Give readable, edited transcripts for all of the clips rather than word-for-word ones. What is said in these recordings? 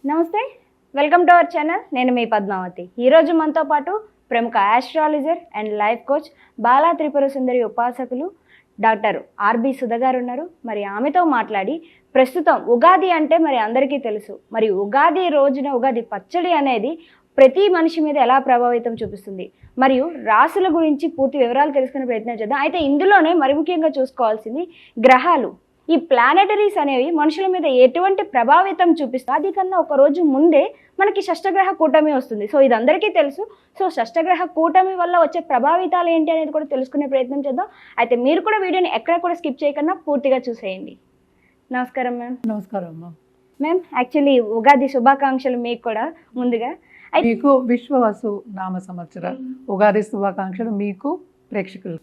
నమస్తే, welcome to our channel. నేను మీ పద్మావతి. ఈరోజు మనతో పాటు ప్రముఖ astrologer and life coach Bala Tripura Sundari ఉపాసకులు డాక్టర్ ఆర్బి సుధ గారు ఉన్నారు. మరి ఆమెతో మాట్లాడి ప్రస్తుతం ఉగాది అంటే మరి అందరికీ తెలుసు. మరి ఉగాది రోజున ఉగాది పచ్చడి అనేది ప్రతి మనిషి మీద ఎలా ప్రభావితం చూపిస్తుంది, మరియు రాసుల గురించి పూర్తి వివరాలు తెలుసుకునే ప్రయత్నం చేద్దాం. అయితే ఇందులోనే మరి ముఖ్యంగా చూసుకోవాల్సింది గ్రహాలు. ఈ ప్లానెటరీస్ అనేవి మనుషుల మీద ఎటువంటి ప్రభావితం చూపిస్తాయి. అది కన్నా ఒక రోజు ముందే మనకి షష్టగ్రహ కూటమి వస్తుంది. సో ఇది అందరికీ తెలుసు. సో షష్టగ్రహ కూటమి వల్ల వచ్చే ప్రభావితాలు ఏంటి అనేది కూడా తెలుసుకునే ప్రయత్నం చేద్దాం. అయితే మీరు కూడా వీడియోని ఎక్కడ కూడా స్కిప్ చేయకుండా పూర్తిగా చూసేయండి. నమస్కారం మ్యామ్. నమస్కారం అమ్మా. మ్యామ్, యాక్చువల్లీ ఉగాది శుభాకాంక్షలు మీకు కూడా ముందుగా. మీకు విశ్వవసు నామ సంవత్సర ఉగాది శుభాకాంక్షలు మీకు ప్రేక్షకులు.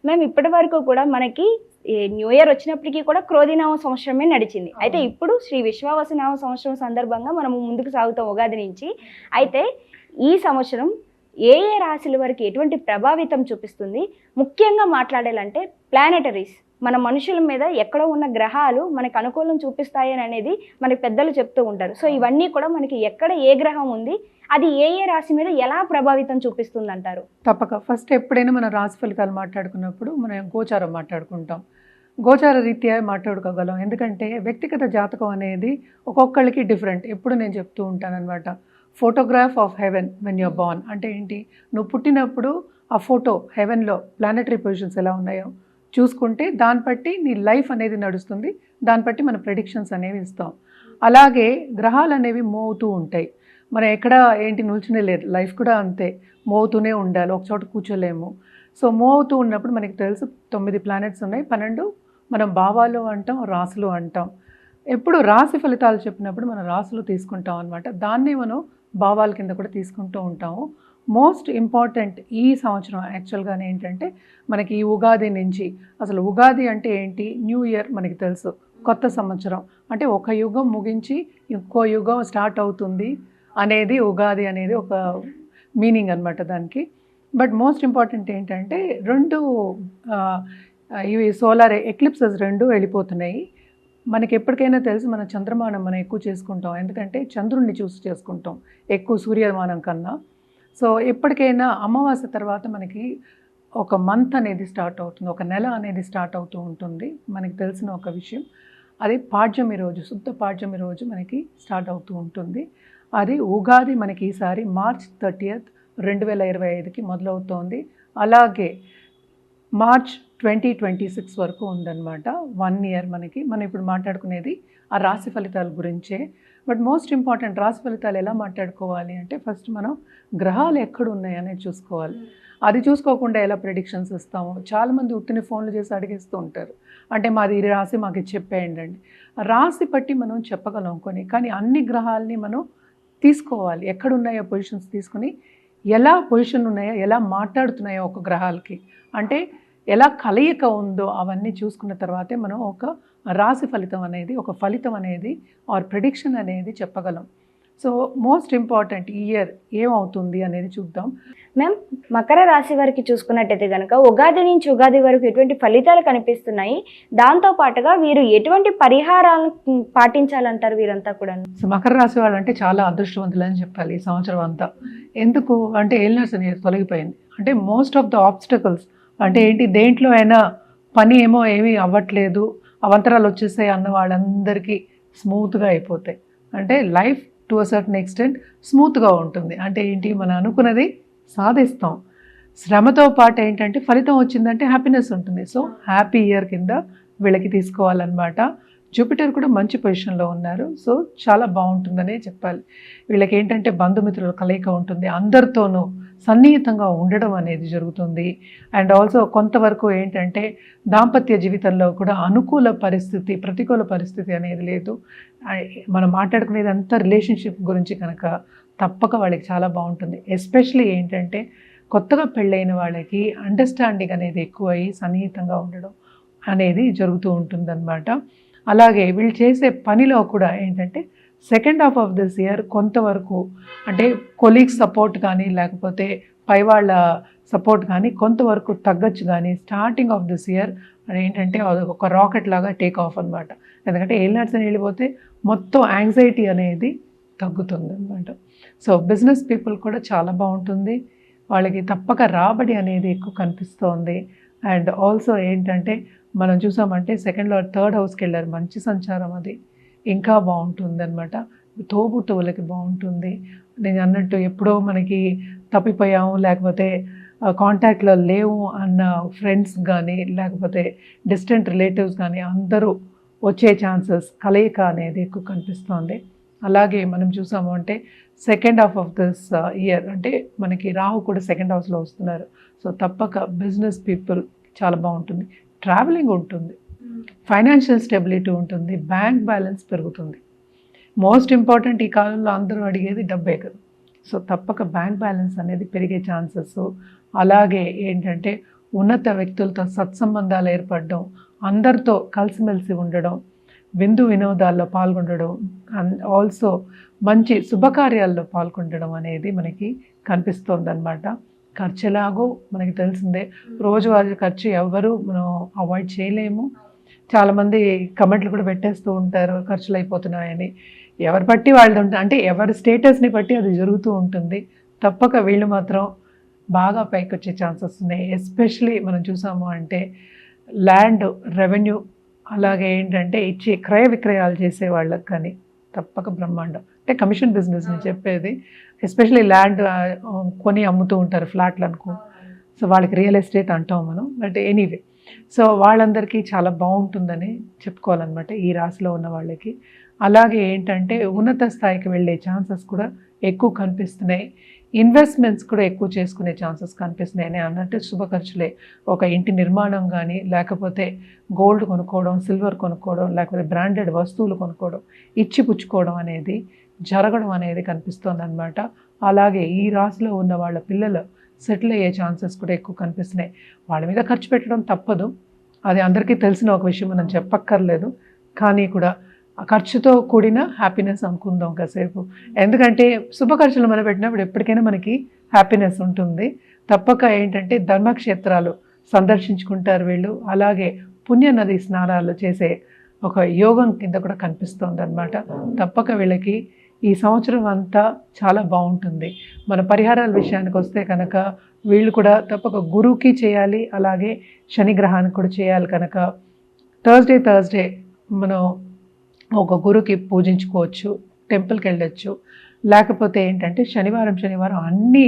మ్యామ్, ఇప్పటి వరకు కూడా మనకి న్యూ ఇయర్ వచ్చినప్పటికీ కూడా క్రోధినామ సంవత్సరమే నడిచింది. అయితే ఇప్పుడు శ్రీ విశ్వావసు నామ సంవత్సరం సందర్భంగా మనం ముందుకు సాగుతాం ఉగాది నుంచి. అయితే ఈ సంవత్సరం ఏ ఏ రాశుల వరకు ఎటువంటి ప్రభావితం చూపిస్తుంది, ముఖ్యంగా మాట్లాడాలంటే ప్లానెటరీస్ మన మనుషుల మీద ఎక్కడో ఉన్న గ్రహాలు మనకు అనుకూలం చూపిస్తాయని అనేది మనకి పెద్దలు చెప్తూ ఉంటారు. సో ఇవన్నీ కూడా మనకి ఎక్కడ ఏ గ్రహం ఉంది, అది ఏ ఏ రాశి మీద ఎలా ప్రభావితం చూపిస్తుంది అంటారు? తప్పక ఫస్ట్ ఎప్పుడైనా మన రాశి ఫలితాలు మాట్లాడుకున్నప్పుడు మనం గోచారం మాట్లాడుకుంటాం. గోచార రీత్యా మాట్లాడుకోగలం. ఎందుకంటే వ్యక్తిగత జాతకం అనేది ఒక్కొక్కరికి డిఫరెంట్. ఎప్పుడు నేను చెప్తూ ఉంటాను అనమాట, photograph of heaven when you're born. అంటే ఏంటి, నువ్వు పుట్టినప్పుడు ఆ ఫోటో హెవెన్లో ప్లానెటరీ పొజిషన్స్ ఎలా ఉన్నాయో చూసుకుంటే దాన్ని బట్టి నీ లైఫ్ అనేది నడుస్తుంది. దాన్ని బట్టి మన ప్రెడిక్షన్స్ అనేవి ఇస్తాం. అలాగే గ్రహాలు అనేవి మూవ్ అవుతూ ఉంటాయి. మనం ఎక్కడ ఏంటి నిల్చునే లేదు, లైఫ్ కూడా అంతే, మూవ్ అవుతూనే ఉండాలి, ఒక చోట కూర్చోలేము. సో మూవ్ అవుతూ ఉన్నప్పుడు మనకి తెలుసు 9 ప్లానెట్స్ ఉన్నాయి, 12 మనం భావాలు అంటాం, రాసులు అంటాం. ఎప్పుడు రాశి ఫలితాలు చెప్పినప్పుడు మనం రాసులు తీసుకుంటాం అనమాట. దాన్ని మనం భావాల కింద కూడా తీసుకుంటూ ఉంటాము. మోస్ట్ ఇంపార్టెంట్ ఈ సంవత్సరం యాక్చువల్గానే ఏంటంటే మనకి ఈ ఉగాది నుంచి, అసలు ఉగాది అంటే ఏంటి, న్యూ ఇయర్ మనకి తెలుసు, కొత్త సంవత్సరం అంటే ఒక యుగం ముగించి ఇంకో యుగం స్టార్ట్ అవుతుంది అనేది ఉగాది అనేది ఒక మీనింగ్ అనమాట దానికి. బట్ మోస్ట్ ఇంపార్టెంట్ ఏంటంటే ఇవి సోలార్ ఎక్లిప్సెస్ 2 వెళ్ళిపోతున్నాయి. మనకి ఎప్పటికైనా తెలుసు మన చంద్రమానం మనం ఎక్కువ చేసుకుంటాం, ఎందుకంటే చంద్రుడిని చూసి చేసుకుంటాం ఎక్కువ సూర్యమానం కన్నా. సో ఎప్పటికైనా అమావాస్య తర్వాత మనకి ఒక మంత్ అనేది స్టార్ట్ అవుతుంది, ఒక నెల అనేది స్టార్ట్ అవుతూ ఉంటుంది. మనకి తెలిసిన ఒక విషయం, అది పాడ్యమి రోజు, శుద్ధ పాడ్యమి రోజు మనకి స్టార్ట్ అవుతూ ఉంటుంది. అది ఉగాది మనకి ఈసారి మార్చ్ 30, 2025కి మొదలవుతోంది. అలాగే మార్చ్ 2026 వరకు ఉందన్నమాట, 1 ఇయర్ మనకి. మనం ఇప్పుడు మాట్లాడుకునేది ఆ రాశి ఫలితాల గురించే. బట్ మోస్ట్ ఇంపార్టెంట్, రాశి ఫలితాలు ఎలా మాట్లాడుకోవాలి అంటే ఫస్ట్ మనం గ్రహాలు ఎక్కడ ఉన్నాయి అనేది చూసుకోవాలి. అది చూసుకోకుండా ఎలా ప్రెడిక్షన్స్ ఇస్తాము. చాలామంది ఉత్తిని ఫోన్లు చేసి అడిగేస్తూ ఉంటారు, అంటే మాది ఈ రాశి మాకు చెప్పేయండి అండి. రాశి బట్టి మనం చెప్పగలం కొన్ని, కానీ అన్ని గ్రహాలని మనం తీసుకోవాలి, ఎక్కడున్నాయో పొజిషన్స్ తీసుకుని ఎలా పొజిషన్ ఉన్నాయో, ఎలా మాట్లాడుతున్నాయో ఒక గ్రహాలకి, అంటే ఎలా కలయిక ఉందో అవన్నీ చూసుకున్న తర్వాతే మనం ఒక రాశి ఫలితం అనేది, ఒక ఫలితం అనేది ఆర్ ప్రెడిక్షన్ అనేది చెప్పగలం. సో మోస్ట్ ఇంపార్టెంట్ ఈ ఇయర్ ఏమవుతుంది అనేది చూద్దాం. మ్యామ్, మకర రాశి వారికి చూసుకున్నట్టయితే కనుక ఉగాది నుంచి ఉగాది వరకు ఎటువంటి ఫలితాలు కనిపిస్తున్నాయి, దాంతో పాటుగా వీరు ఎటువంటి పరిహారాలను పాటించాలంటారు వీరంతా కూడా? సో మకర రాశి వాళ్ళు అంటే చాలా అదృష్టవంతులు అని చెప్పాలి ఈ సంవత్సరం అంతా. ఎందుకు అంటే ఎల్నర్స్ అనేది తొలగిపోయింది. అంటే మోస్ట్ ఆఫ్ ద ఆబ్స్టకల్స్ అంటే ఏంటి, దేంట్లో అయినా పని ఏమీ అవ్వట్లేదు, అవంతరాలు వచ్చేసాయి అన్న వాళ్ళందరికీ స్మూత్గా అయిపోతాయి. అంటే life to a certain extent స్మూత్గా ఉంటుంది. అంటే ఏంటి, మనం అనుకున్నది సాధిస్తాం. శ్రమతో పాటు ఏంటంటే ఫలితం వచ్చిందంటే హ్యాపీనెస్ ఉంటుంది. సో హ్యాపీ ఇయర్ కింద వీళ్ళకి తీసుకోవాలన్నమాట. జూపిటర్ కూడా మంచి పొజిషన్లో ఉన్నారు. సో చాలా బాగుంటుందనే చెప్పాలి. వీళ్ళకి ఏంటంటే బంధుమిత్రుల కలయిక ఉంటుంది, అందరితోనూ సన్నిహితంగా ఉండడం అనేది జరుగుతుంది. అండ్ ఆల్సో కొంతవరకు ఏంటంటే దాంపత్య జీవితంలో కూడా అనుకూల పరిస్థితి, ప్రతికూల పరిస్థితి అనేది లేదు. మనం మాట్లాడుకునేది అంతా రిలేషన్షిప్ గురించి కనుక తప్పక వాళ్ళకి చాలా బాగుంటుంది. ఎస్పెషలీ ఏంటంటే కొత్తగా పెళ్ళైన వాళ్ళకి అండర్స్టాండింగ్ అనేది ఎక్కువై సన్నిహితంగా ఉండడం అనేది జరుగుతూ ఉంటుందన్నమాట. అలాగే వీళ్ళు చేసే పనిలో కూడా ఏంటంటే second half of this year కొంతవరకు అంటే కొలీగ్స్ సపోర్ట్ కానీ లేకపోతే పై వాళ్ళ సపోర్ట్ కానీ కొంతవరకు తగ్గచ్చు. కానీ స్టార్టింగ్ ఆఫ్ దిస్ ఇయర్ ఏంటంటే ఒక రాకెట్ లాగా టేక్ ఆఫ్ అనమాట. ఎందుకంటే ఏలినాడ్స్ అని వెళ్ళిపోతే మొత్తం యాంగ్జైటీ అనేది తగ్గుతుంది అనమాట. సో బిజినెస్ పీపుల్ కూడా చాలా బాగుంటుంది, వాళ్ళకి తప్పక రాబడి అనేది ఎక్కువ కనిపిస్తోంది. అండ్ ఆల్సో ఏంటంటే మనం చూసామంటే సెకండ్ ఆర్ థర్డ్ హౌస్కి వెళ్ళారు, మంచి సంచారం అది ఇంకా బాగుంటుంది అనమాట. తోబుట్టువులకి బాగుంటుంది. నేను అన్నట్టు ఎప్పుడో మనకి తప్పిపోయాము లేకపోతే కాంటాక్ట్లో లేవు అన్న ఫ్రెండ్స్ కానీ లేకపోతే డిస్టెంట్ రిలేటివ్స్ కానీ అందరూ వచ్చే ఛాన్సెస్ కలయిక అనేది ఎక్కువ కనిపిస్తోంది. అలాగే మనం చూసాము అంటే second half of this year అంటే మనకి రాహు కూడా సెకండ్ హౌస్లో వస్తున్నారు. సో తప్పక బిజినెస్ పీపుల్ చాలా బాగుంటుంది, ట్రావెలింగ్ ఉంటుంది, ఫైనాన్షియల్ స్టెబిలిటీ ఉంటుంది, బ్యాంక్ బ్యాలెన్స్ పెరుగుతుంది. మోస్ట్ ఇంపార్టెంట్ ఈ కాలంలో అందరూ అడిగేది డబ్బే కదా. సో తప్పక బ్యాంక్ బ్యాలెన్స్ అనేది పెరిగే ఛాన్సెస్. అలాగే ఏంటంటే ఉన్నత వ్యక్తులతో సత్సంబంధాలు ఏర్పడడం, అందరితో కలిసిమెలిసి ఉండడం, విందు వినోదాల్లో పాల్గొనడం, అండ్ ఆల్సో మంచి శుభకార్యాల్లో పాల్గొనడం అనేది మనకి కనిపిస్తుంది అనమాట. ఖర్చు ఎలాగో మనకి తెలిసిందే, రోజువారీ ఖర్చు ఎవరు మనం అవాయిడ్ చేయలేము. చాలామంది కమెంట్లు కూడా పెట్టేస్తూ ఉంటారు ఖర్చులు అయిపోతున్నాయని. ఎవరు బట్టి వాళ్ళు ఉంటుంది, అంటే ఎవరి స్టేటస్ని బట్టి అది జరుగుతూ ఉంటుంది. తప్పక వీళ్ళు మాత్రం బాగా పైకి వచ్చే ఛాన్సెస్ ఉన్నాయి. ఎస్పెషలీ మనం చూసాము అంటే ల్యాండ్ రెవెన్యూ, అలాగే ఏంటంటే ఇచ్చే క్రయ విక్రయాలు చేసే వాళ్ళకి కానీ తప్పక బ్రహ్మాండం. అంటే కమిషన్ బిజినెస్ అని చెప్పేది, ఎస్పెషలీ ల్యాండ్ కొని అమ్ముతూ ఉంటారు ఫ్లాట్లు అనుకో, సో వాళ్ళకి రియల్ ఎస్టేట్ అంటాం మనం. బట్ ఎనీవే, సో వాళ్ళందరికీ చాలా బాగుంటుందని చెప్పుకోవాలన్నమాట ఈ రాశిలో ఉన్న వాళ్ళకి. అలాగే ఏంటంటే ఉన్నత స్థాయికి వెళ్ళే ఛాన్సెస్ కూడా ఎక్కువ కనిపిస్తున్నాయి. ఇన్వెస్ట్మెంట్స్ కూడా ఎక్కువ చేసుకునే ఛాన్సెస్ కనిపిస్తున్నాయి. నేను అన్నట్టు శుభ ఖర్చులే, ఒక ఇంటి నిర్మాణం కానీ లేకపోతే గోల్డ్ కొనుక్కోవడం, సిల్వర్ కొనుక్కోవడం, లేకపోతే బ్రాండెడ్ వస్తువులు కొనుక్కోవడం, ఇచ్చి పుచ్చుకోవడం అనేది జరగడం అనేది కనిపిస్తుంది అనమాట. అలాగే ఈ రాశిలో ఉన్న వాళ్ళ పిల్లలు సెటిల్ అయ్యే ఛాన్సెస్ కూడా ఎక్కువ కనిపిస్తున్నాయి. వాళ్ళ మీద ఖర్చు పెట్టడం తప్పదు, అది అందరికీ తెలిసిన ఒక విషయం, మనం చెప్పక్కర్లేదు. కానీ కూడా ఆ ఖర్చుతో కూడిన హ్యాపీనెస్ అనుకుందాం కాసేపు. ఎందుకంటే శుభ ఖర్చులు మనం పెట్టినప్పుడు ఎప్పటికైనా మనకి హ్యాపీనెస్ ఉంటుంది. తప్పక ఏంటంటే ధర్మక్షేత్రాలు సందర్శించుకుంటారు వీళ్ళు. అలాగే పుణ్య నది స్నానాలు చేసే ఒక యోగం కింద కూడా కనిపిస్తుంది అనమాట. తప్పక వీళ్ళకి ఈ సంవత్సరం అంతా చాలా బాగుంటుంది. మన పరిహారాల విషయానికి వస్తే కనుక వీళ్ళు కూడా తప్పక గురువుకి చేయాలి, అలాగే శని గ్రహానికి కూడా చేయాలి. కనుక థర్స్డే మనం ఒక గురువుకి పూజించుకోవచ్చు, టెంపుల్కి వెళ్ళొచ్చు. లేకపోతే ఏంటంటే శనివారం అన్ని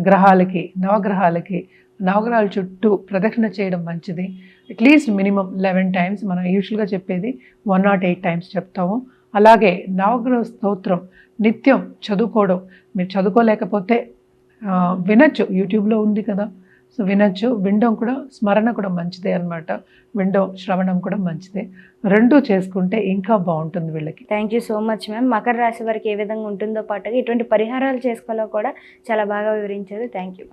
గ్రహాలకి, నవగ్రహాల చుట్టూ ప్రదక్షిణ చేయడం మంచిది. అట్లీస్ట్ మినిమం 11 times, మనం యూజువల్గా చెప్పేది 108 times చెప్తాము. అలాగే నవగ్రహ స్తోత్రం నిత్యం చదువుకోవడం, మీరు చదువుకోలేకపోతే వినొచ్చు, యూట్యూబ్లో ఉంది కదా, సో వినొచ్చు. వినడం కూడా, స్మరణ కూడా మంచిదే అనమాట. వినడం, శ్రవణం కూడా మంచిదే. రెండూ చేసుకుంటే ఇంకా బాగుంటుంది వీళ్ళకి. Thank you so much ma'am. Makar రాశి వారికి ఏ విధంగా ఉంటుందో పాటుగా ఇటువంటి పరిహారాలు చేసుకోవాలో కూడా చాలా బాగా వివరించారు. Thank you.